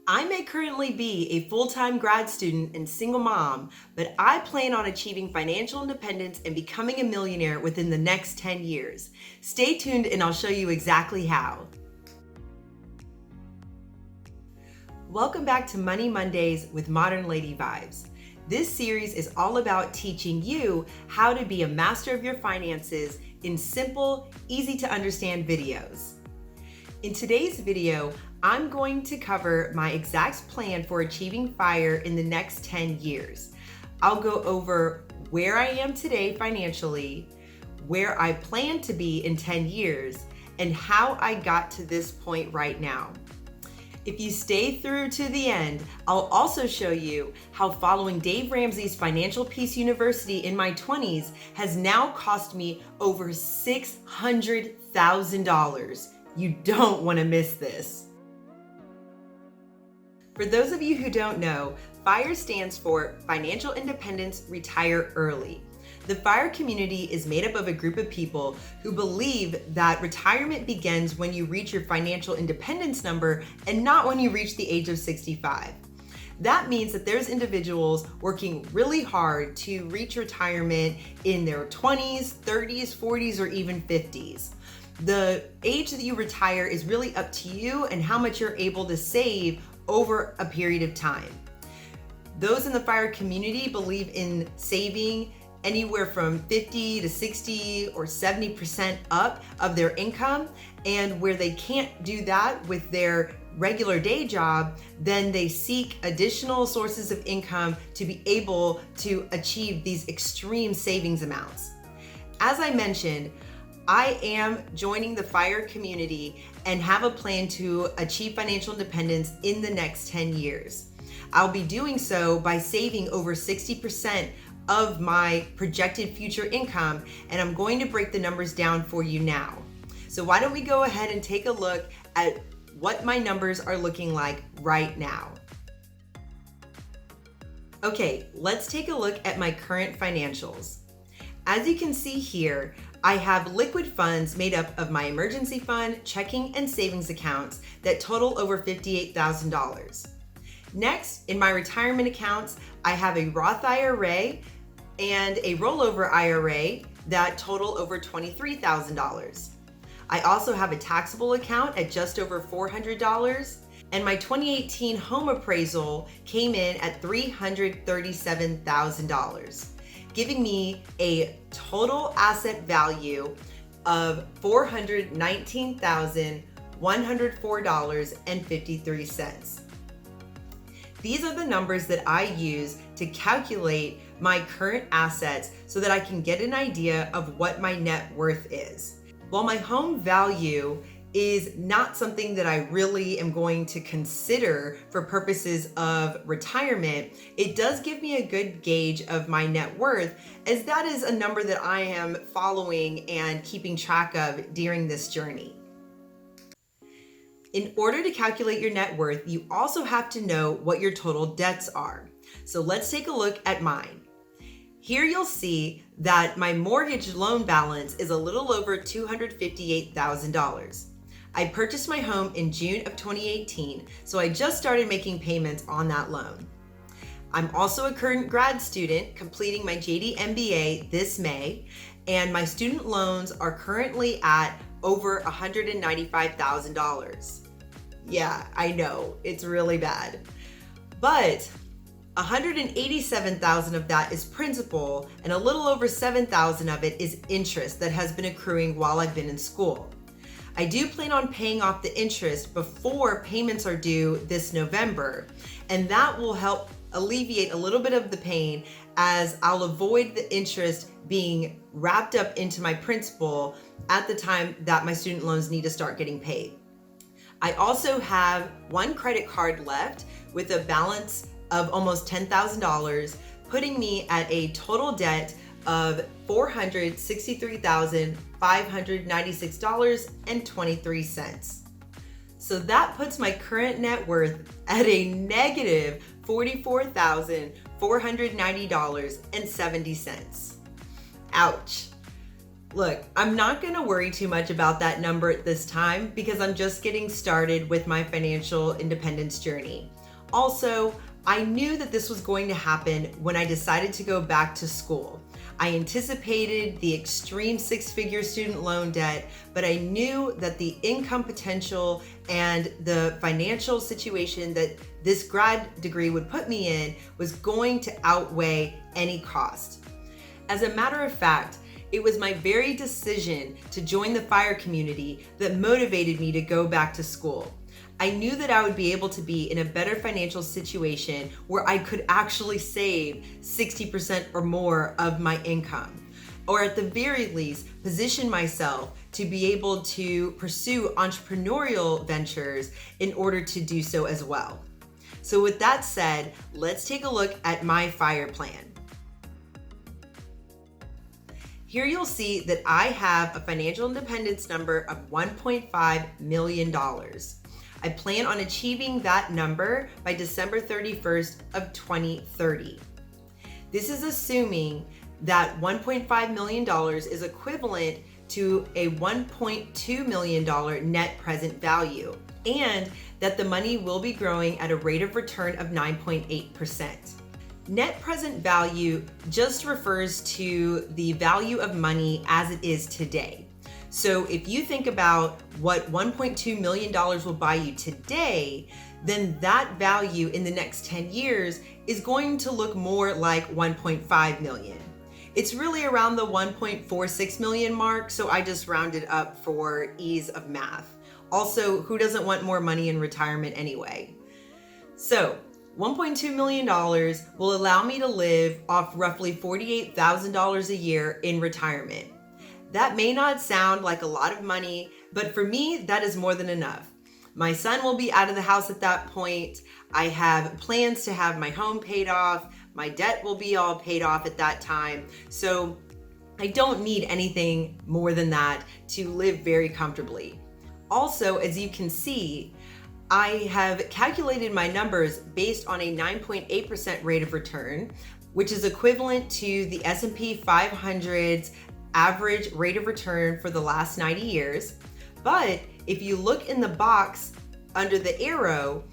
I may currently be a full-time grad student and single mom, but I plan on achieving financial independence and becoming a millionaire within the next 10 years. Stay tuned and I'll show you exactly how. Welcome back to Money Mondays with Modern Lady Vibes. This series is all about teaching you how to be a master of your finances in simple, easy to understand videos. In today's video, I'm going to cover my exact plan for achieving FIRE in the next 10 years. I'll go over where I am today financially, where I plan to be in 10 years, and how I got to this point right now. If you stay through to the end, I'll also show you how following Dave Ramsey's Financial Peace University in my 20s has now cost me over $600,000. You don't want to miss this. For those of you who don't know, FIRE stands for Financial Independence Retire Early. The FIRE community is made up of a group of people who believe that retirement begins when you reach your financial independence number and not when you reach the age of 65. That means that there's individuals working really hard to reach retirement in their 20s, 30s, 40s, or even 50s. The age that you retire is really up to you and how much you're able to save over a period of time. Those in the FIRE community believe in saving anywhere from 50 to 60 or 70% up of their income, and where they can't do that with their regular day job, then they seek additional sources of income to be able to achieve these extreme savings amounts. As I mentioned, I am joining the FIRE community and have a plan to achieve financial independence in the next 10 years. I'll be doing so by saving over 60% of my projected future income, and I'm going to break the numbers down for you now. So why don't we go ahead and take a look at what my numbers are looking like right now. Okay, let's take a look at my current financials. As you can see here, I have liquid funds made up of my emergency fund, checking, and savings accounts that total over $58,000. Next, in my retirement accounts, I have a Roth IRA and a rollover IRA that total over $23,000. I also have a taxable account at just over $400, and my 2018 home appraisal came in at $337,000. giving me a total asset value of $419,104.53. These are the numbers that I use to calculate my current assets so that I can get an idea of what my net worth is. While my home value is not something that I really am going to consider for purposes of retirement, it does give me a good gauge of my net worth, as that is a number that I am following and keeping track of during this journey. In order to calculate your net worth, you also have to know what your total debts are. So let's take a look at mine. Here you'll see that my mortgage loan balance is a little over $258,000. I purchased my home in June of 2018, so I just started making payments on that loan. I'm also a current grad student completing my JD MBA this May, and my student loans are currently at over $195,000. Yeah, I know, it's really bad. But $187,000 of that is principal, and a little over $7,000 of it is interest that has been accruing while I've been in school. I do plan on paying off the interest before payments are due this November, and that will help alleviate a little bit of the pain, as I'll avoid the interest being wrapped up into my principal at the time that my student loans need to start getting paid. I also have one credit card left with a balance of almost $10,000, putting me at a total debt of $463,596.23. So that puts my current net worth at a negative $44,490.70. Ouch. Look, I'm not going to worry too much about that number at this time because I'm just getting started with my financial independence journey. Also, I knew that this was going to happen when I decided to go back to school. I anticipated the extreme six-figure student loan debt, but I knew that the income potential and the financial situation that this grad degree would put me in was going to outweigh any cost. As a matter of fact, it was my very decision to join the FIRE community that motivated me to go back to school. I knew that I would be able to be in a better financial situation where I could actually save 60% or more of my income, or at the very least, position myself to be able to pursue entrepreneurial ventures in order to do so as well. So with that said, let's take a look at my FIRE plan. Here you'll see that I have a financial independence number of $1.5 million. I plan on achieving that number by December 31st of 2030. This is assuming that $1.5 million is equivalent to a $1.2 million net present value, and that the money will be growing at a rate of return of 9.8%. Net present value just refers to the value of money as it is today. So if you think about what $1.2 million will buy you today, then that value in the next 10 years is going to look more like 1.5 million. It's really around the 1.46 million mark, so I just rounded up for ease of math. Also, who doesn't want more money in retirement anyway? So $1.2 million will allow me to live off roughly $48,000 a year in retirement. That may not sound like a lot of money, but for me, that is more than enough. My son will be out of the house at that point. I have plans to have my home paid off. My debt will be all paid off at that time. So I don't need anything more than that to live very comfortably. Also, as you can see, I have calculated my numbers based on a 9.8% rate of return, which is equivalent to the S&P 500's average rate of return for the last 90 years. But if you look in the box under the arrow,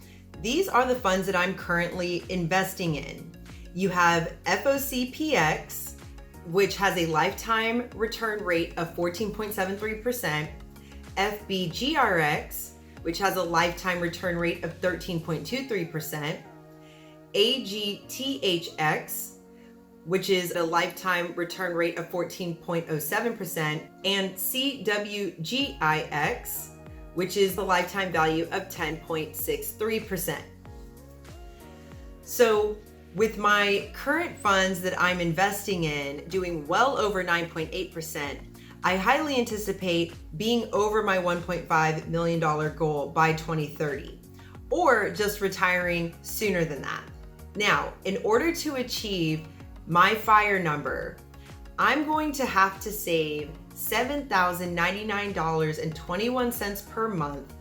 these are the funds that I'm currently investing in. You have FOCPX, which has a lifetime return rate of 14.73%, FBGRX, which has a lifetime return rate of 13.23%, AGTHX, which is a lifetime return rate of 14.07%, and CWGIX, which is the lifetime value of 10.63%. So with my current funds that I'm investing in doing well over 9.8%, I highly anticipate being over my $1.5 million goal by 2030, or just retiring sooner than that. Now, in order to achieve my FIRE number, I'm going to have to save $7,099.21 per month,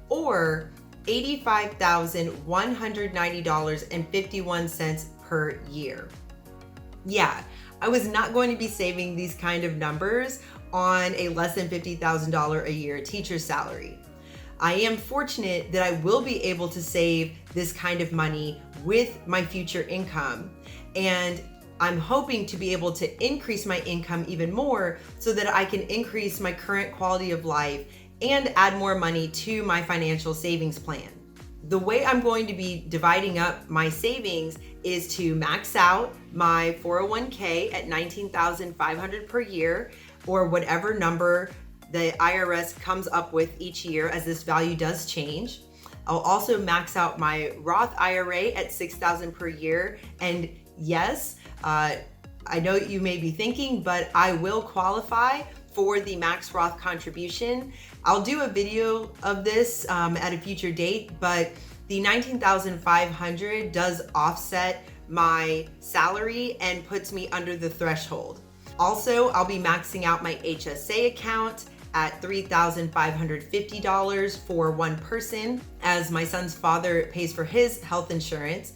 or $85,190.51 per year. Yeah, I was not going to be saving these kind of numbers on a less than $50,000 a year teacher's salary. I am fortunate that I will be able to save this kind of money with my future income, and I'm hoping to be able to increase my income even more so that I can increase my current quality of life and add more money to my financial savings plan. The way I'm going to be dividing up my savings is to max out my 401k at $19,500 per year, or whatever number the IRS comes up with each year, as this value does change. I'll also max out my Roth IRA at $6,000 per year. And yes, I know you may be thinking, but I will qualify for the max Roth contribution. I'll do a video of this at a future date, but the $19,500 does offset my salary and puts me under the threshold. Also, I'll be maxing out my HSA account at $3,550 for one person, as my son's father pays for his health insurance.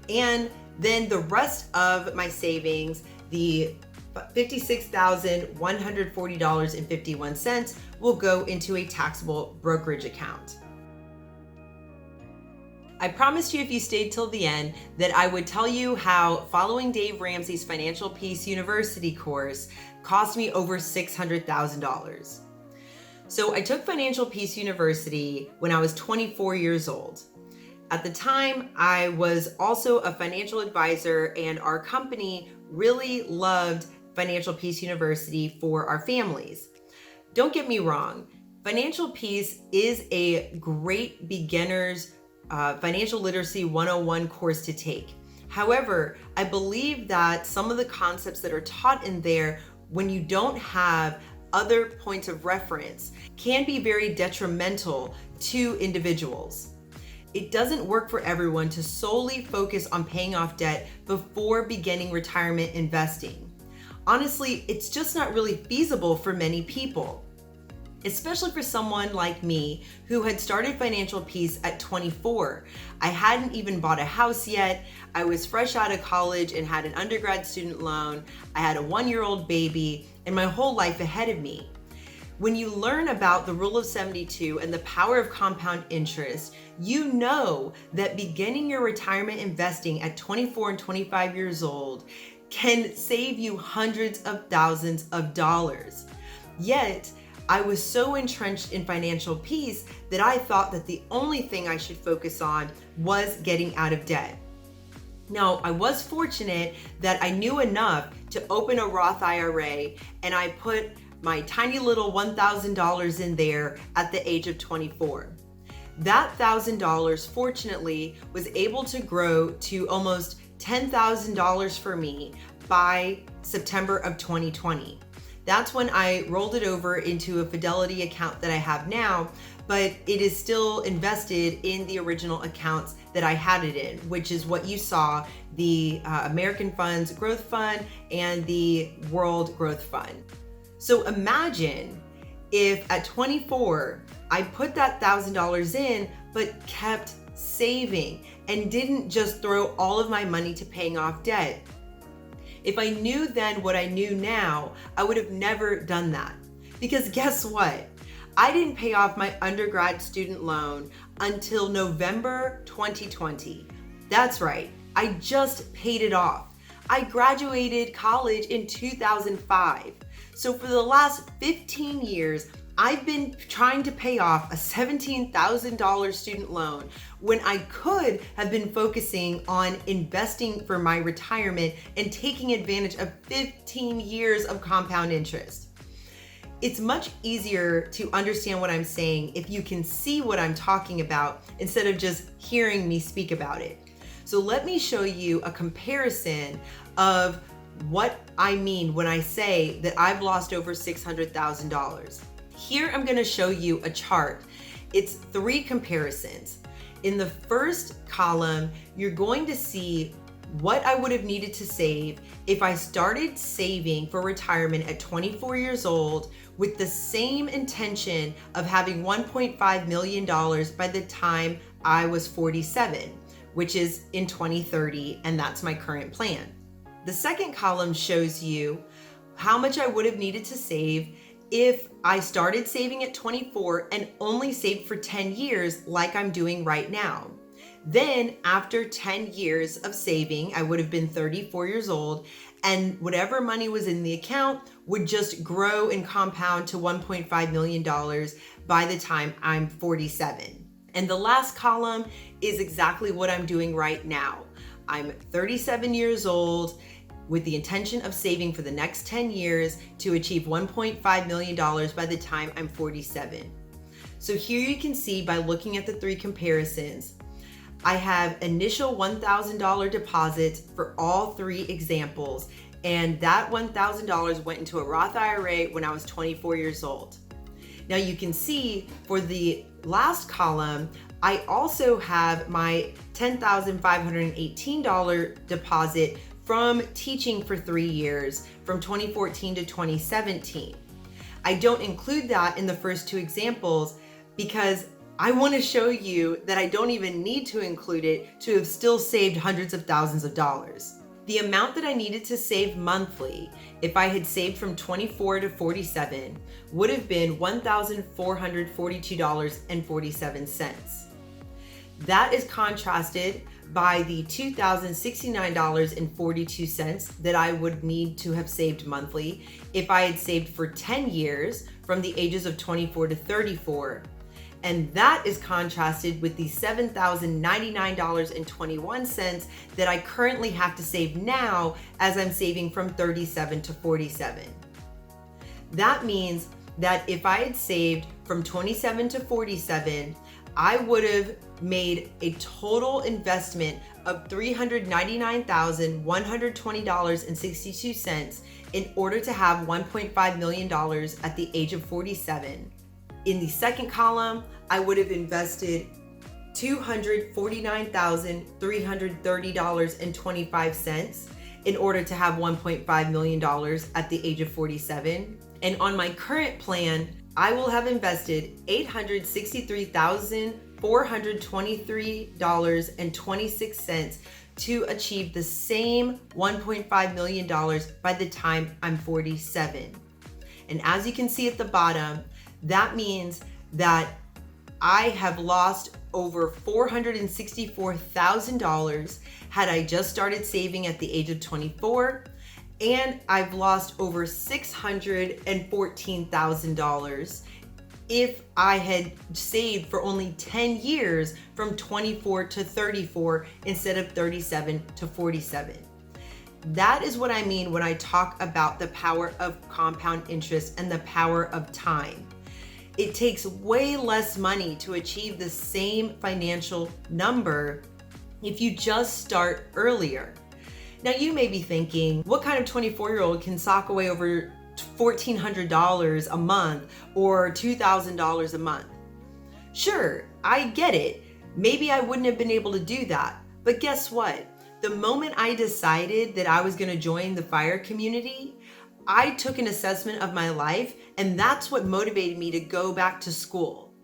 And then the rest of my savings, the $56,140.51 will go into a taxable brokerage account. I promised you if you stayed till the end that I would tell you how following Dave Ramsey's Financial Peace University course cost me over $600,000. So I took Financial Peace University when I was 24 years old. At the time, I was also a financial advisor, and our company really loved Financial Peace University for our families. Don't get me wrong, Financial Peace is a great beginner's financial literacy 101 course to take. However, I believe that some of the concepts that are taught in there, when you don't have other points of reference, can be very detrimental to individuals. It doesn't work for everyone to solely focus on paying off debt before beginning retirement investing. Honestly, it's just not really feasible for many people, especially for someone like me who had started Financial Peace at 24. I hadn't even bought a house yet. I was fresh out of college and had an undergrad student loan. I had a 1-year-old baby and my whole life ahead of me. When you learn about the rule of 72 and the power of compound interest, you know that beginning your retirement investing at 24 and 25 years old can save you hundreds of thousands of dollars. Yet, I was so entrenched in Financial Peace that I thought that the only thing I should focus on was getting out of debt. Now, I was fortunate that I knew enough to open a Roth IRA, and I put my tiny little $1,000 in there at the age of 24. That $1,000, fortunately, was able to grow to almost $10,000 for me by September of 2020. That's when I rolled it over into a Fidelity account that I have now, but it is still invested in the original accounts that I had it in, which is what you saw, the American Funds Growth Fund and the World Growth Fund. So imagine if at 24, I put that $1,000 in, but kept saving and didn't just throw all of my money to paying off debt. If I knew then what I knew now, I would have never done that. Because guess what? I didn't pay off my undergrad student loan until November 2020. That's right, I just paid it off. I graduated college in 2005. So for the last 15 years, I've been trying to pay off a $17,000 student loan when I could have been focusing on investing for my retirement and taking advantage of 15 years of compound interest. It's much easier to understand what I'm saying if you can see what I'm talking about instead of just hearing me speak about it. So let me show you a comparison of what I mean when I say that I've lost over $600,000. Here I'm going to show you a chart. It's 3 comparisons. In the first column, you're going to see what I would have needed to save if I started saving for retirement at 24 years old with the same intention of having $1.5 million by the time I was 47, which is in 2030, and that's my current plan. The second column shows you how much I would have needed to save if I started saving at 24 and only saved for 10 years like I'm doing right now. Then after 10 years of saving, I would have been 34 years old, and whatever money was in the account would just grow and compound to $1.5 million by the time I'm 47. And the last column is exactly what I'm doing right now. I'm 37 years old with the intention of saving for the next 10 years to achieve $1.5 million by the time I'm 47. So here you can see by looking at the 3 comparisons, I have initial $1,000 deposits for all 3 examples, and that $1,000 went into a Roth IRA when I was 24 years old. Now you can see for the last column, I also have my $10,518 deposit from teaching for 3 years, from 2014 to 2017. I don't include that in the first 2 examples because I want to show you that I don't even need to include it to have still saved hundreds of thousands of dollars. The amount that I needed to save monthly, if I had saved from 24 to 47, would have been $1,442.47. That is contrasted by the $2,069.42 that I would need to have saved monthly if I had saved for 10 years from the ages of 24 to 34. And that is contrasted with the $7,099.21 that I currently have to save now as I'm saving from 37 to 47. That means that if I had saved from 27 to 47, I would have made a total investment of $399,120.62 in order to have $1.5 million at the age of 47. In the second column, I would have invested $249,330.25 in order to have $1.5 million at the age of 47. And on my current plan, I will have invested $863,423.26 to achieve the same $1.5 million by the time I'm 47. And as you can see at the bottom, that means that I have lost over $464,000 had I just started saving at the age of 24, and I've lost over $614,000 if I had saved for only 10 years from 24 to 34 instead of 37 to 47. That is what I mean when I talk about the power of compound interest and the power of time. It takes way less money to achieve the same financial number if you just start earlier. Now you may be thinking, what kind of 24-year-old can sock away over $1,400 a month or $2,000 a month? Sure, I get it. Maybe I wouldn't have been able to do that. But guess what? The moment I decided that I was going to join the FIRE community, I took an assessment of my life, and that's what motivated me to go back to school.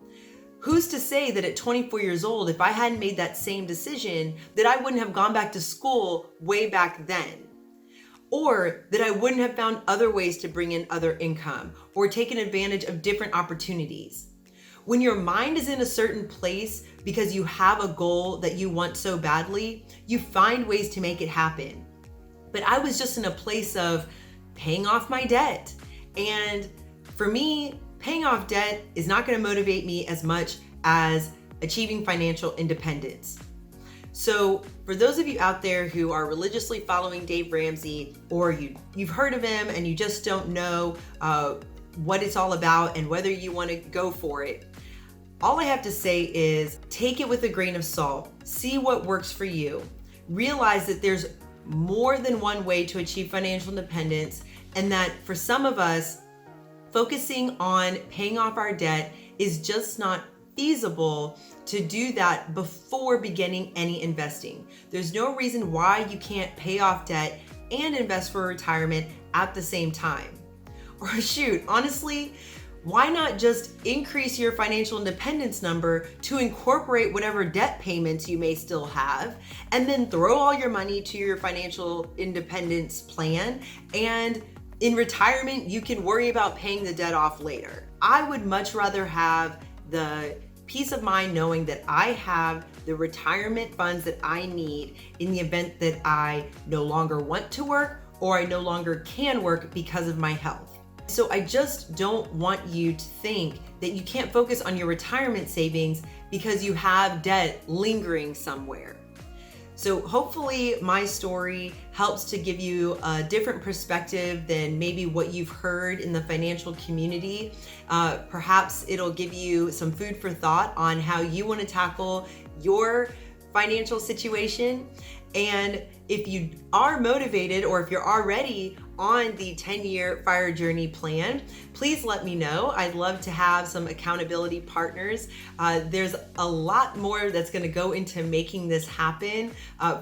Who's to say that at 24 years old, if I hadn't made that same decision, that I wouldn't have gone back to school way back then? Or that I wouldn't have found other ways to bring in other income or taken advantage of different opportunities? When your mind is in a certain place because you have a goal that you want so badly, you find ways to make it happen. But I was just in a place of paying off my debt. And for me, paying off debt is not going to motivate me as much as achieving financial independence. So for those of you out there who are religiously following Dave Ramsey, or you've heard of him and you just don't know what it's all about and whether you want to go for it, all I have to say is take it with a grain of salt. See what works for you. Realize that there's more than one way to achieve financial independence, and that for some of us, focusing on paying off our debt is just not feasible to do that before beginning any investing. There's no reason why you can't pay off debt and invest for retirement at the same time. Or shoot, honestly, why not just increase your financial independence number to incorporate whatever debt payments you may still have, and then throw all your money to your financial independence plan, and in retirement, you can worry about paying the debt off later. I would much rather have the peace of mind knowing that I have the retirement funds that I need in the event that I no longer want to work or I no longer can work because of my health. So I just don't want you to think that you can't focus on your retirement savings because you have debt lingering somewhere. So hopefully my story helps to give you a different perspective than maybe what you've heard in the financial community. Perhaps it'll give you some food for thought on how you want to tackle your financial situation. And if you are motivated, or if you're already on the 10-year FIRE journey plan, please let me know. I'd love to have some accountability partners. There's a lot more that's going to go into making this happen.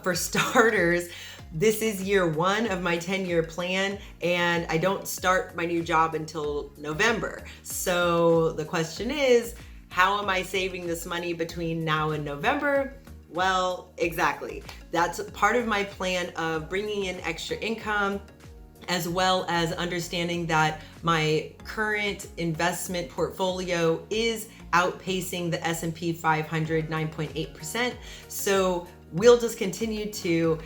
For starters, this is year one of my 10-year plan, and I don't start my new job until November. So the question is, how am I saving this money between now and November? Well, exactly. That's part of my plan of bringing in extra income, as well as understanding that my current investment portfolio is outpacing the S&P 500 9.8%. So we'll just continue to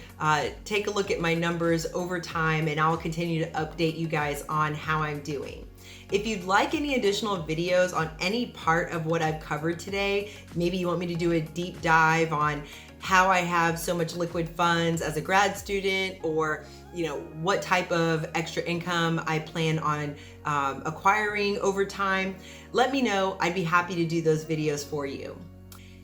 take a look at my numbers over time, and I'll continue to update you guys on how I'm doing. If you'd like any additional videos on any part of what I've covered today, maybe you want me to do a deep dive on how I have so much liquid funds as a grad student, or what type of extra income I plan on acquiring over time, let me know. I'd be happy to do those videos for you.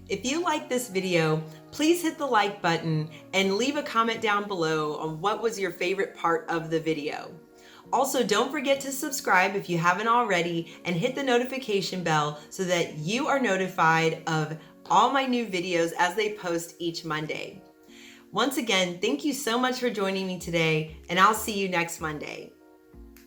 If you like this video, please hit the like button and leave a comment down below on what was your favorite part of the video. Also, don't forget to subscribe if you haven't already, and hit the notification bell so that you are notified of all my new videos as they post each Monday. Once again, thank you so much for joining me today, and I'll see you next Monday.